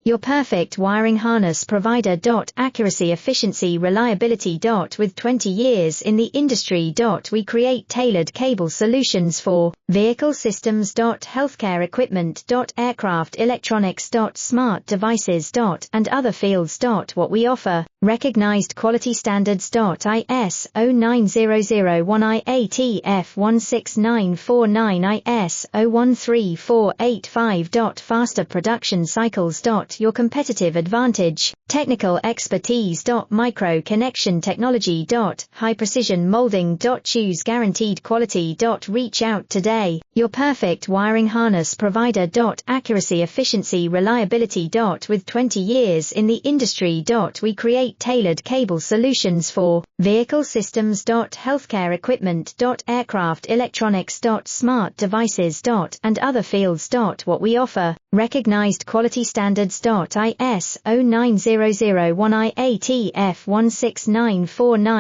your perfect wiring harness provider. Accuracy, efficiency, reliability. With 20 years in the industry. We create tailored cable solutions for vehicle systems. Healthcare equipment. Aircraft electronics. Smart devices. And other fields. What we offer, recognized quality standards. ISO 9001 IATF 16949 ISO 13485. Faster production cycles. Your competitive advantage, technical expertise. Micro connection technology. High precision molding. Choose guaranteed quality. Reach out today, your perfect wiring harness provider. Accuracy, efficiency, reliability. With 20 years in the industry. We create tailored cable solutions for vehicle systems. Healthcare equipment. Aircraft electronics. Smart devices. And other fields. What we offer, recognized quality standards. ISO 9001 IATF 16949